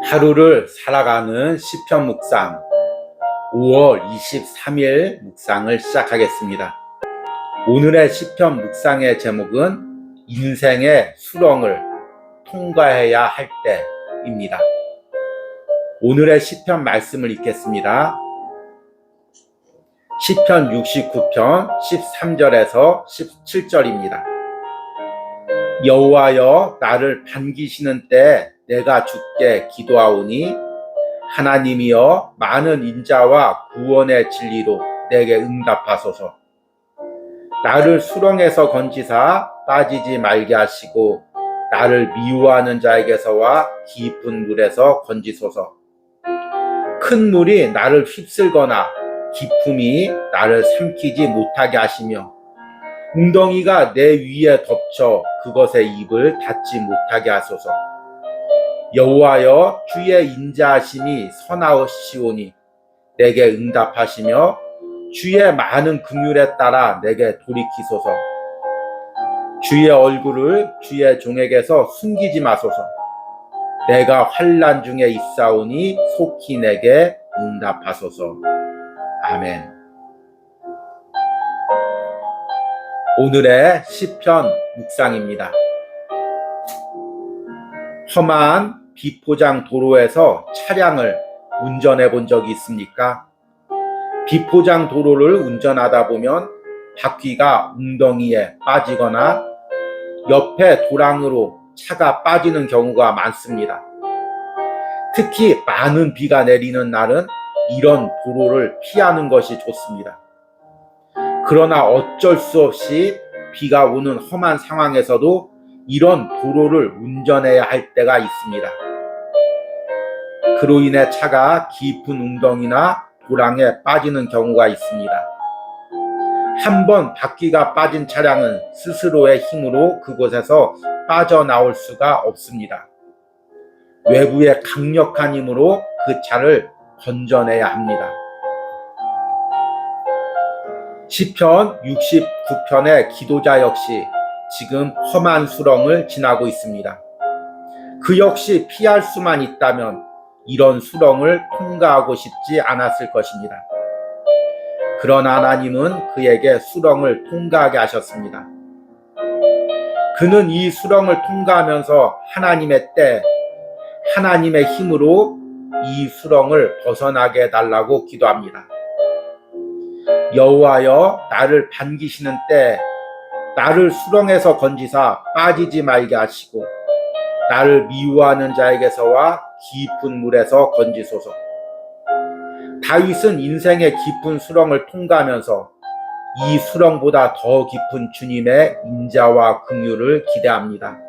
하루를 살아가는 시편 묵상 5월 23일 묵상을 시작하겠습니다. 오늘의 시편 묵상의 제목은 인생의 수렁을 통과해야 할 때입니다. 오늘의 시편 말씀을 읽겠습니다. 시편 69편 13절에서 17절입니다. 여호와여, 나를 반기시는 때에 내가 주께 기도하오니 하나님이여, 많은 인자와 구원의 진리로 내게 응답하소서. 나를 수렁에서 건지사 빠지지 말게 하시고 나를 미워하는 자에게서와 깊은 물에서 건지소서. 큰 물이 나를 휩쓸거나 깊음이 나를 삼키지 못하게 하시며 웅덩이가 내 위에 덮쳐 그것의 입을 닫지 못하게 하소서. 여호와여, 주의 인자하심이 선하시오니 내게 응답하시며 주의 많은 긍휼에 따라 내게 돌이키소서. 주의 얼굴을 주의 종에게서 숨기지 마소서. 내가 환난 중에 있사오니 속히 내게 응답하소서. 아멘. 오늘의 시편 묵상입니다. 험한 비포장 도로에서 차량을 운전해 본 적이 있습니까? 비포장 도로를 운전하다 보면 바퀴가 웅덩이에 빠지거나 옆에 도랑으로 차가 빠지는 경우가 많습니다. 특히 많은 비가 내리는 날은 이런 도로를 피하는 것이 좋습니다. 그러나 어쩔 수 없이 비가 오는 험한 상황에서도 이런 도로를 운전해야 할 때가 있습니다. 그로 인해 차가 깊은 웅덩이나 도랑에 빠지는 경우가 있습니다. 한번 바퀴가 빠진 차량은 스스로의 힘으로 그곳에서 빠져나올 수가 없습니다. 외부의 강력한 힘으로 그 차를 건져내야 합니다. 시편 69편의 기도자 역시 지금 험한 수렁을 지나고 있습니다. 그 역시 피할 수만 있다면 이런 수렁을 통과하고 싶지 않았을 것입니다. 그러나 하나님은 그에게 수렁을 통과하게 하셨습니다. 그는 이 수렁을 통과하면서 하나님의 때, 하나님의 힘으로 이 수렁을 벗어나게 해달라고 기도합니다. 여호와여, 나를 반기시는 때 나를 수렁에서 건지사 빠지지 말게 하시고 나를 미워하는 자에게서와 깊은 물에서 건지소서. 다윗은 인생의 깊은 수렁을 통과하면서 이 수렁보다 더 깊은 주님의 인자와 긍휼을 기대합니다.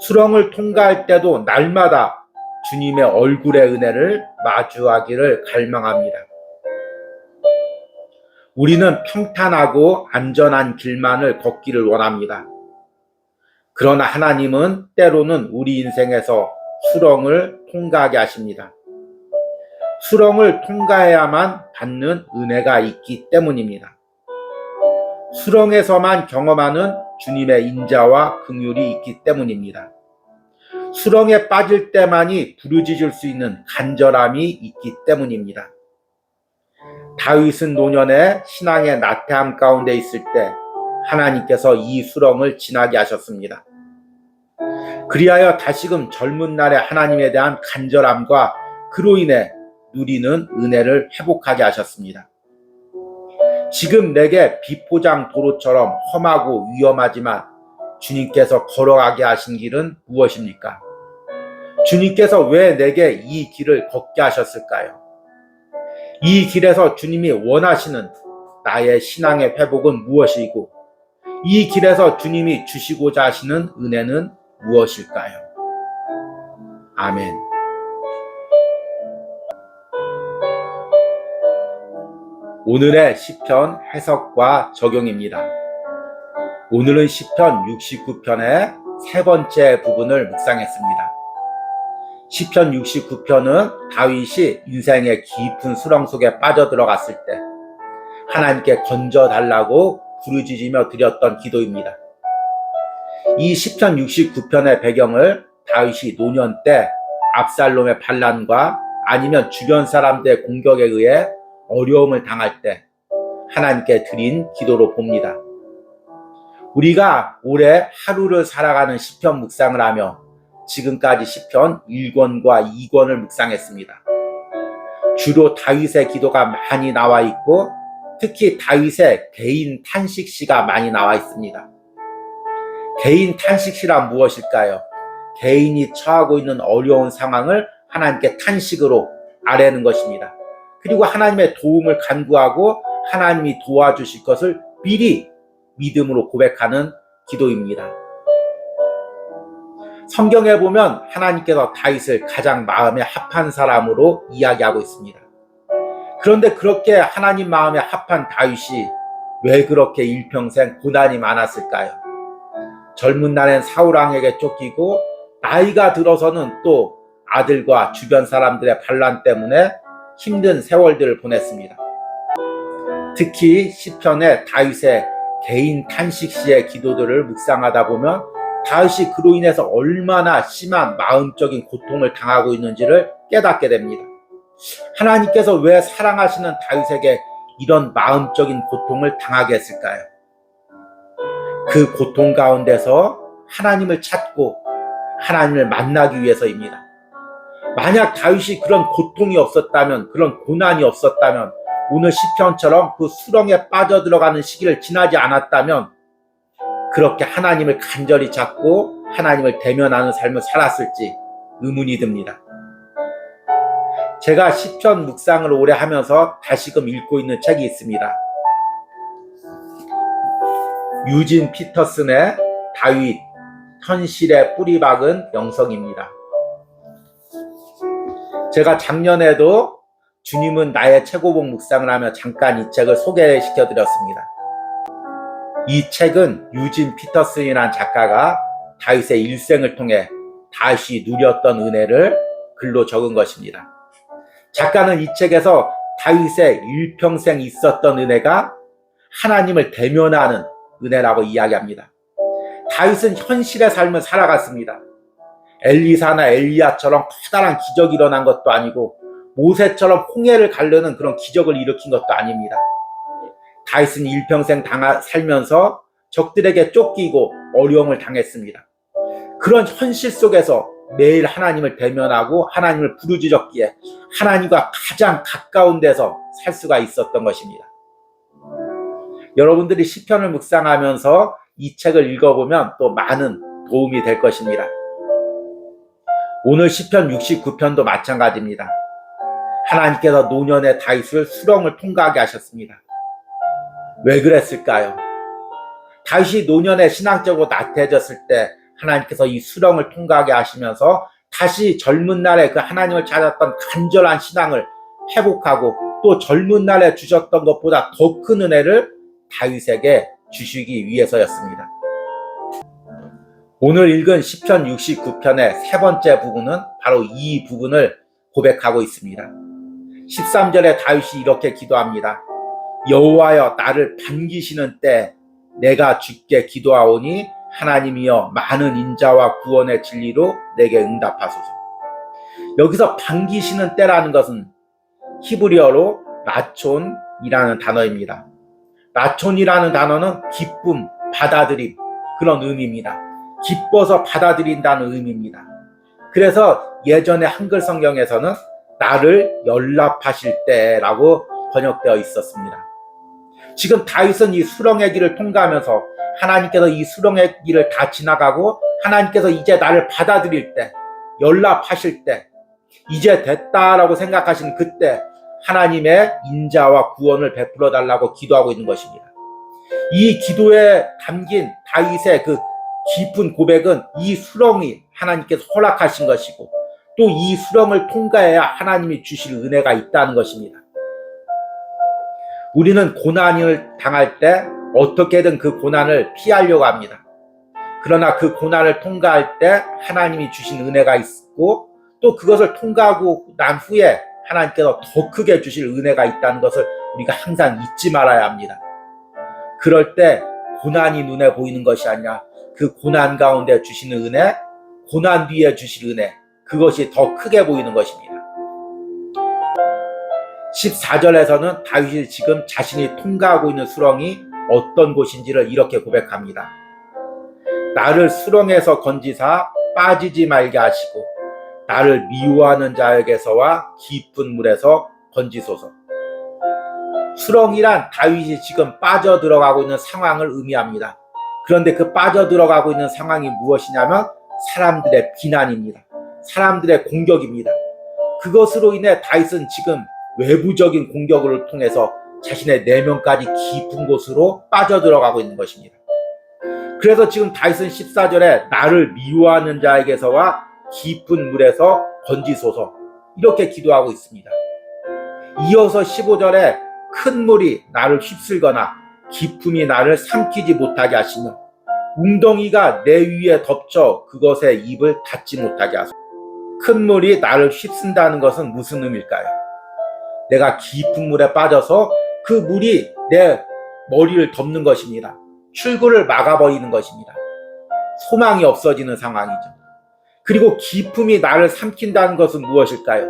수렁을 통과할 때도 날마다 주님의 얼굴의 은혜를 마주하기를 갈망합니다. 우리는 평탄하고 안전한 길만을 걷기를 원합니다. 그러나 하나님은 때로는 우리 인생에서 수렁을 통과하게 하십니다. 수렁을 통과해야만 받는 은혜가 있기 때문입니다. 수렁에서만 경험하는 주님의 인자와 긍휼이 있기 때문입니다. 수렁에 빠질 때만이 부르짖을 수 있는 간절함이 있기 때문입니다. 다윗은 노년에 신앙의 나태함 가운데 있을 때 하나님께서 이 수렁을 지나게 하셨습니다. 그리하여 다시금 젊은 날에 하나님에 대한 간절함과 그로 인해 누리는 은혜를 회복하게 하셨습니다. 지금 내게 비포장 도로처럼 험하고 위험하지만 주님께서 걸어가게 하신 길은 무엇입니까? 주님께서 왜 내게 이 길을 걷게 하셨을까요? 이 길에서 주님이 원하시는 나의 신앙의 회복은 무엇이고 이 길에서 주님이 주시고자 하시는 은혜는 무엇일까요? 아멘. 오늘의 시편 해석과 적용입니다. 오늘은 시편 69편의 세 번째 부분을 묵상했습니다. 시편 69편은 다윗이 인생의 깊은 수렁 속에 빠져들어갔을 때 하나님께 건져달라고 부르짖으며 드렸던 기도입니다. 이 시편 69편의 배경을 다윗이 노년 때 압살롬의 반란과 아니면 주변 사람들의 공격에 의해 어려움을 당할 때 하나님께 드린 기도로 봅니다. 우리가 올해 하루를 살아가는 시편 묵상을 하며 지금까지 시편 1권과 2권을 묵상했습니다. 주로 다윗의 기도가 많이 나와 있고 특히 다윗의 개인 탄식시가 많이 나와 있습니다. 개인 탄식시란 무엇일까요? 개인이 처하고 있는 어려운 상황을 하나님께 탄식으로 아뢰는 것입니다. 그리고 하나님의 도움을 간구하고 하나님이 도와주실 것을 미리 믿음으로 고백하는 기도입니다. 성경에 보면 하나님께서 다윗을 가장 마음에 합한 사람으로 이야기하고 있습니다. 그런데 그렇게 하나님 마음에 합한 다윗이 왜 그렇게 일평생 고난이 많았을까요? 젊은 날엔 사울왕에게 쫓기고 나이가 들어서는 또 아들과 주변 사람들의 반란 때문에 힘든 세월들을 보냈습니다. 특히 시편의 다윗의 개인 탄식시의 기도들을 묵상하다 보면 다윗이 그로 인해서 얼마나 심한 마음적인 고통을 당하고 있는지를 깨닫게 됩니다. 하나님께서 왜 사랑하시는 다윗에게 이런 마음적인 고통을 당하게 했을까요? 그 고통 가운데서 하나님을 찾고 하나님을 만나기 위해서입니다. 만약 다윗이 그런 고통이 없었다면, 그런 고난이 없었다면, 오늘 시편처럼 그 수렁에 빠져들어가는 시기를 지나지 않았다면 그렇게 하나님을 간절히 찾고 하나님을 대면하는 삶을 살았을지 의문이 듭니다. 제가 시편 묵상을 오래 하면서 다시금 읽고 있는 책이 있습니다. 유진 피터슨의 다윗, 현실에 뿌리 박은 영성입니다. 제가 작년에도 주님은 나의 최고봉 묵상을 하며 잠깐 이 책을 소개시켜 드렸습니다. 이 책은 유진 피터슨이라는 작가가 다윗의 일생을 통해 다윗이 누렸던 은혜를 글로 적은 것입니다. 작가는 이 책에서 다윗의 일평생 있었던 은혜가 하나님을 대면하는 은혜라고 이야기합니다. 다윗은 현실의 삶을 살아갔습니다. 엘리사나 엘리야처럼 커다란 기적이 일어난 것도 아니고 모세처럼 홍해를 가르는 그런 기적을 일으킨 것도 아닙니다. 다윗은 일평생 살면서 적들에게 쫓기고 어려움을 당했습니다. 그런 현실 속에서 매일 하나님을 대면하고 하나님을 부르짖었기에 하나님과 가장 가까운 데서 살 수가 있었던 것입니다. 여러분들이 시편을 묵상하면서 이 책을 읽어보면 또 많은 도움이 될 것입니다. 오늘 시편 69편도 마찬가지입니다. 하나님께서 노년의 다윗을 수렁을 통과하게 하셨습니다. 왜 그랬을까요? 다윗이 노년에 신앙적으로 나태해졌을 때 하나님께서 이 수렁을 통과하게 하시면서 다시 젊은 날에 그 하나님을 찾았던 간절한 신앙을 회복하고 또 젊은 날에 주셨던 것보다 더 큰 은혜를 다윗에게 주시기 위해서였습니다. 오늘 읽은 시편 69편의 세 번째 부분은 바로 이 부분을 고백하고 있습니다. 13절에 다윗이 이렇게 기도합니다. 여호와여 나를 반기시는 때 내가 주께 기도하오니 하나님이여 많은 인자와 구원의 진리로 내게 응답하소서. 여기서 반기시는 때라는 것은 히브리어로 라촌이라는 단어입니다. 라촌이라는 단어는 기쁨, 받아들임 그런 의미입니다. 기뻐서 받아들인다는 의미입니다. 그래서 예전에 한글 성경에서는 나를 연락하실 때라고 번역되어 있었습니다. 지금 다윗은 이 수렁의 길을 통과하면서 하나님께서 이 수렁의 길을 다 지나가고 하나님께서 이제 나를 받아들일 때, 연락하실 때, 이제 됐다라고 생각하시는 그때 하나님의 인자와 구원을 베풀어 달라고 기도하고 있는 것입니다. 이 기도에 담긴 다윗의 그 깊은 고백은 이 수렁이 하나님께서 허락하신 것이고 또 이 수렁을 통과해야 하나님이 주실 은혜가 있다는 것입니다. 우리는 고난을 당할 때 어떻게든 그 고난을 피하려고 합니다. 그러나 그 고난을 통과할 때 하나님이 주신 은혜가 있고 또 그것을 통과하고 난 후에 하나님께서 더 크게 주실 은혜가 있다는 것을 우리가 항상 잊지 말아야 합니다. 그럴 때 고난이 눈에 보이는 것이 아니라 그 고난 가운데 주시는 은혜, 고난 뒤에 주실 은혜, 그것이 더 크게 보이는 것입니다. 14절에서는 다윗이 지금 자신이 통과하고 있는 수렁이 어떤 곳인지를 이렇게 고백합니다. 나를 수렁에서 건지사 빠지지 말게 하시고 나를 미워하는 자에게서와 깊은 물에서 건지소서. 수렁이란 다윗이 지금 빠져들어가고 있는 상황을 의미합니다. 그런데 그 빠져들어가고 있는 상황이 무엇이냐면 사람들의 비난입니다. 사람들의 공격입니다. 그것으로 인해 다윗은 지금 외부적인 공격을 통해서 자신의 내면까지 깊은 곳으로 빠져들어가고 있는 것입니다. 그래서 지금 다윗은 14절에 나를 미워하는 자에게서와 깊은 물에서 건지소서 이렇게 기도하고 있습니다. 이어서 15절에 큰 물이 나를 휩쓸거나 깊음이 나를 삼키지 못하게 하시며 웅덩이가 내 위에 덮쳐 그것에 입을 닫지 못하게 하소서. 큰 물이 나를 휩쓴다는 것은 무슨 의미일까요? 내가 깊은 물에 빠져서 그 물이 내 머리를 덮는 것입니다. 출구를 막아버리는 것입니다. 소망이 없어지는 상황이죠. 그리고 깊음이 나를 삼킨다는 것은 무엇일까요?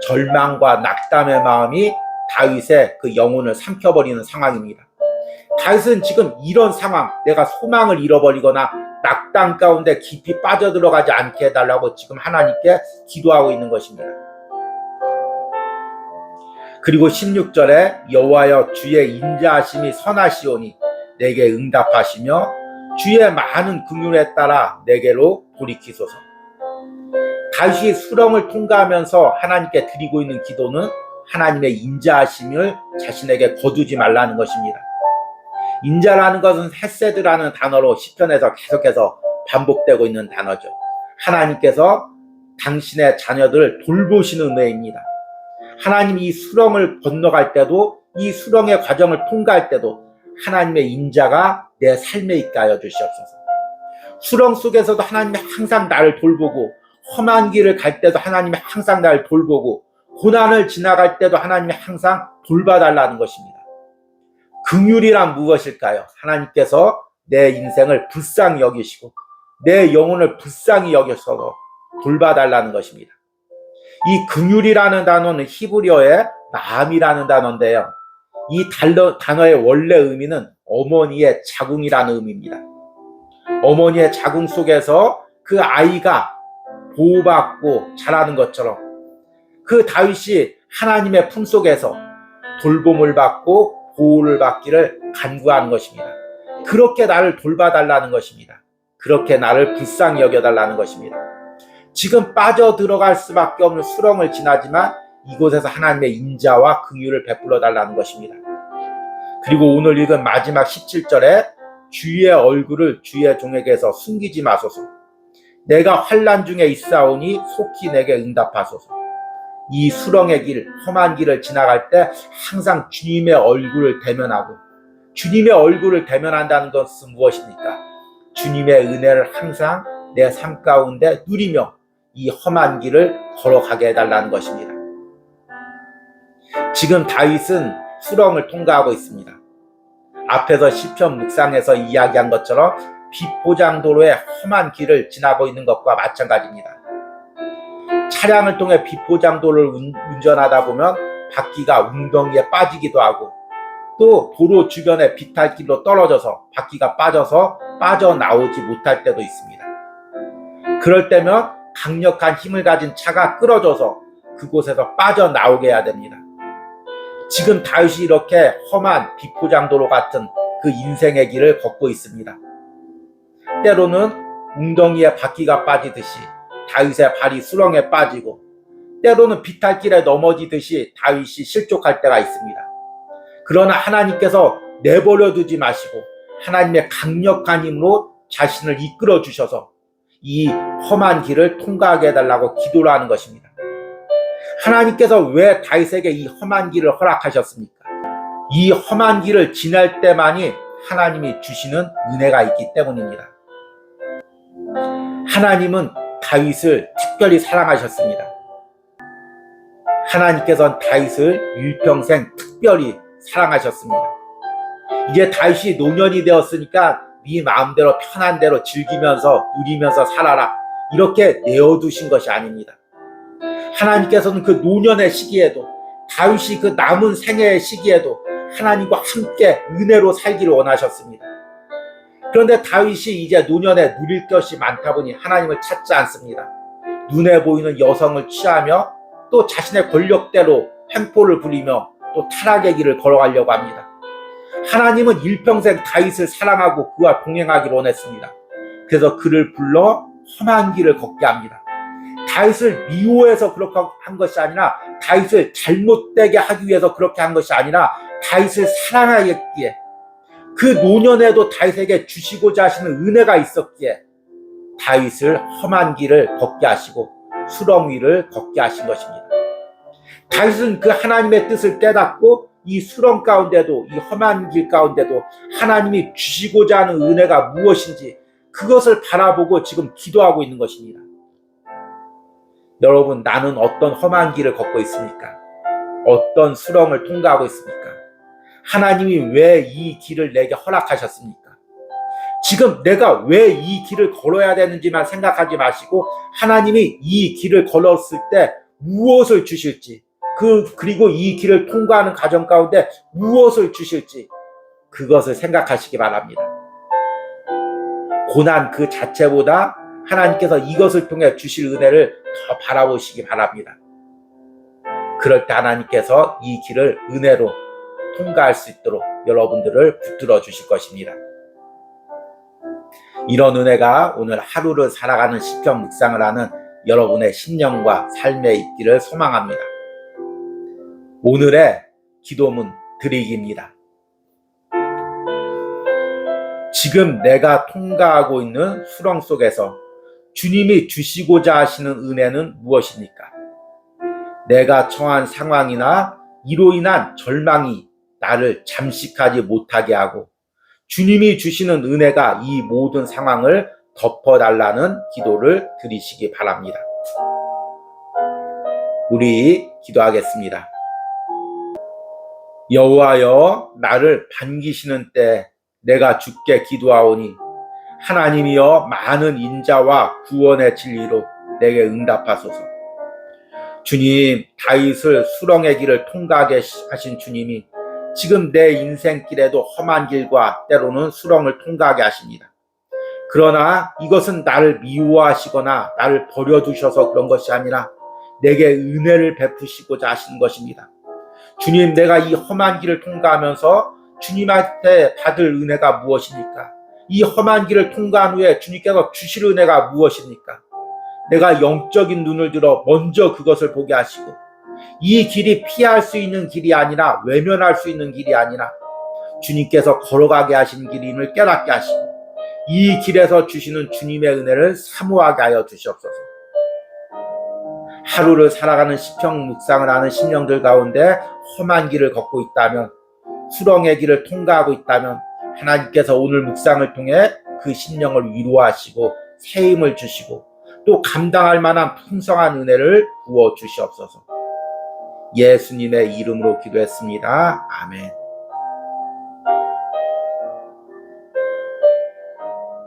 절망과 낙담의 마음이 다윗의 그 영혼을 삼켜버리는 상황입니다. 다윗은 지금 이런 상황, 내가 소망을 잃어버리거나 낙담 가운데 깊이 빠져들어가지 않게 해달라고 지금 하나님께 기도하고 있는 것입니다. 그리고 16절에 여호와여 주의 인자하심이 선하시오니 내게 응답하시며 주의 많은 긍휼에 따라 내게로 돌이키소서. 다윗이 수렁을 통과하면서 하나님께 드리고 있는 기도는 하나님의 인자하심을 자신에게 거두지 말라는 것입니다. 인자라는 것은 헤세드라는 단어로 시편에서 계속해서 반복되고 있는 단어죠. 하나님께서 당신의 자녀들을 돌보시는 은혜입니다. 하나님이 이 수렁을 건너갈 때도 이 수렁의 과정을 통과할 때도 하나님의 인자가 내 삶에 있게 하여 주시옵소서. 수렁 속에서도 하나님이 항상 나를 돌보고 험한 길을 갈 때도 하나님이 항상 나를 돌보고 고난을 지나갈 때도 하나님이 항상 돌봐달라는 것입니다. 긍휼이란 무엇일까요? 하나님께서 내 인생을 불쌍히 여기시고 내 영혼을 불쌍히 여기셔서 돌봐달라는 것입니다. 이 긍휼이라는 단어는 히브리어의 나암이라는 단어인데요. 이 단어의 원래 의미는 어머니의 자궁이라는 의미입니다. 어머니의 자궁 속에서 그 아이가 보호받고 자라는 것처럼 그 다윗이 하나님의 품속에서 돌봄을 받고 보호를 받기를 간구하는 것입니다. 그렇게 나를 돌봐달라는 것입니다. 그렇게 나를 불쌍히 여겨달라는 것입니다. 지금 빠져들어갈 수밖에 없는 수렁을 지나지만 이곳에서 하나님의 인자와 긍휼을 베풀어 달라는 것입니다. 그리고 오늘 읽은 마지막 17절에 주의 얼굴을 주의 종에게서 숨기지 마소서. 내가 환난 중에 있사오니 속히 내게 응답하소서. 이 수렁의 길, 험한 길을 지나갈 때 항상 주님의 얼굴을 대면하고 주님의 얼굴을 대면한다는 것은 무엇입니까? 주님의 은혜를 항상 내 삶 가운데 누리며 이 험한 길을 걸어가게 해달라는 것입니다. 지금 다윗은 수렁을 통과하고 있습니다. 앞에서 시편 묵상에서 이야기한 것처럼 비포장도로의 험한 길을 지나고 있는 것과 마찬가지입니다. 차량을 통해 비포장도로를 운전하다 보면 바퀴가 웅덩이에 빠지기도 하고 또 도로 주변에 비탈길로 떨어져서 바퀴가 빠져서 빠져나오지 못할 때도 있습니다. 그럴 때면 강력한 힘을 가진 차가 끌어줘서 그곳에서 빠져나오게 해야 됩니다. 지금 다윗이 이렇게 험한 비포장도로 같은 그 인생의 길을 걷고 있습니다. 때로는 웅덩이에 바퀴가 빠지듯이 다윗의 발이 수렁에 빠지고 때로는 비탈길에 넘어지듯이 다윗이 실족할 때가 있습니다. 그러나 하나님께서 내버려 두지 마시고 하나님의 강력한 힘으로 자신을 이끌어 주셔서 이 험한 길을 통과하게 해달라고 기도를 하는 것입니다. 하나님께서 왜 다윗에게 이 험한 길을 허락하셨습니까? 이 험한 길을 지날 때만이 하나님이 주시는 은혜가 있기 때문입니다. 하나님은 다윗을 특별히 사랑하셨습니다. 하나님께서는 다윗을 일평생 특별히 사랑하셨습니다. 이제 다윗이 노년이 되었으니까 네 마음대로 편한 대로 즐기면서 누리면서 살아라. 이렇게 내어두신 것이 아닙니다. 하나님께서는 그 노년의 시기에도, 다윗이 그 남은 생애의 시기에도 하나님과 함께 은혜로 살기를 원하셨습니다. 그런데 다윗이 이제 노년에 누릴 것이 많다 보니 하나님을 찾지 않습니다. 눈에 보이는 여성을 취하며 또 자신의 권력대로 횡포를 부리며 또 타락의 길을 걸어가려고 합니다. 하나님은 일평생 다윗을 사랑하고 그와 동행하기를 원했습니다. 그래서 그를 불러 험한 길을 걷게 합니다. 다윗을 미워해서 그렇게 한 것이 아니라, 다윗을 잘못되게 하기 위해서 그렇게 한 것이 아니라, 다윗을 사랑하였기에, 그 노년에도 다윗에게 주시고자 하시는 은혜가 있었기에 다윗을 험한 길을 걷게 하시고 수렁 위를 걷게 하신 것입니다. 다윗은 그 하나님의 뜻을 깨닫고 이 수렁 가운데도, 이 험한 길 가운데도 하나님이 주시고자 하는 은혜가 무엇인지 그것을 바라보고 지금 기도하고 있는 것입니다. 여러분, 나는 어떤 험한 길을 걷고 있습니까? 어떤 수렁을 통과하고 있습니까? 하나님이 왜 이 길을 내게 허락하셨습니까? 지금 내가 왜 이 길을 걸어야 되는지만 생각하지 마시고, 하나님이 이 길을 걸었을 때 무엇을 주실지, 그리고 이 길을 통과하는 과정 가운데 무엇을 주실지 그것을 생각하시기 바랍니다. 고난 그 자체보다 하나님께서 이것을 통해 주실 은혜를 더 바라보시기 바랍니다. 그럴 때 하나님께서 이 길을 은혜로 통과할 수 있도록 여러분들을 붙들어 주실 것입니다. 이런 은혜가 오늘 하루를 살아가는 시편 묵상을 하는 여러분의 심령과 삶에 있기를 소망합니다. 오늘의 기도문 드리기입니다. 지금 내가 통과하고 있는 수렁 속에서 주님이 주시고자 하시는 은혜는 무엇입니까? 내가 처한 상황이나 이로 인한 절망이 나를 잠식하지 못하게 하고 주님이 주시는 은혜가 이 모든 상황을 덮어달라는 기도를 드리시기 바랍니다. 우리 기도하겠습니다. 여호와여, 나를 반기시는 때 내가 주께 기도하오니 하나님이여, 많은 인자와 구원의 진리로 내게 응답하소서. 주님, 다윗을 수렁의 길을 통과하게 하신 주님이 지금 내 인생길에도 험한 길과 때로는 수렁을 통과하게 하십니다. 그러나 이것은 나를 미워하시거나 나를 버려두셔서 그런 것이 아니라 내게 은혜를 베푸시고자 하시는 것입니다. 주님, 내가 이 험한 길을 통과하면서 주님한테 받을 은혜가 무엇입니까? 이 험한 길을 통과한 후에 주님께서 주실 은혜가 무엇입니까? 내가 영적인 눈을 들어 먼저 그것을 보게 하시고, 이 길이 피할 수 있는 길이 아니라, 외면할 수 있는 길이 아니라 주님께서 걸어가게 하신 길임을 깨닫게 하시고, 이 길에서 주시는 주님의 은혜를 사모하게 하여 주시옵소서. 하루를 살아가는 시편 묵상을 하는 심령들 가운데 험한 길을 걷고 있다면, 수렁의 길을 통과하고 있다면 하나님께서 오늘 묵상을 통해 그 심령을 위로하시고 새 힘을 주시고 또 감당할 만한 풍성한 은혜를 부어 주시옵소서. 예수님의 이름으로 기도했습니다. 아멘.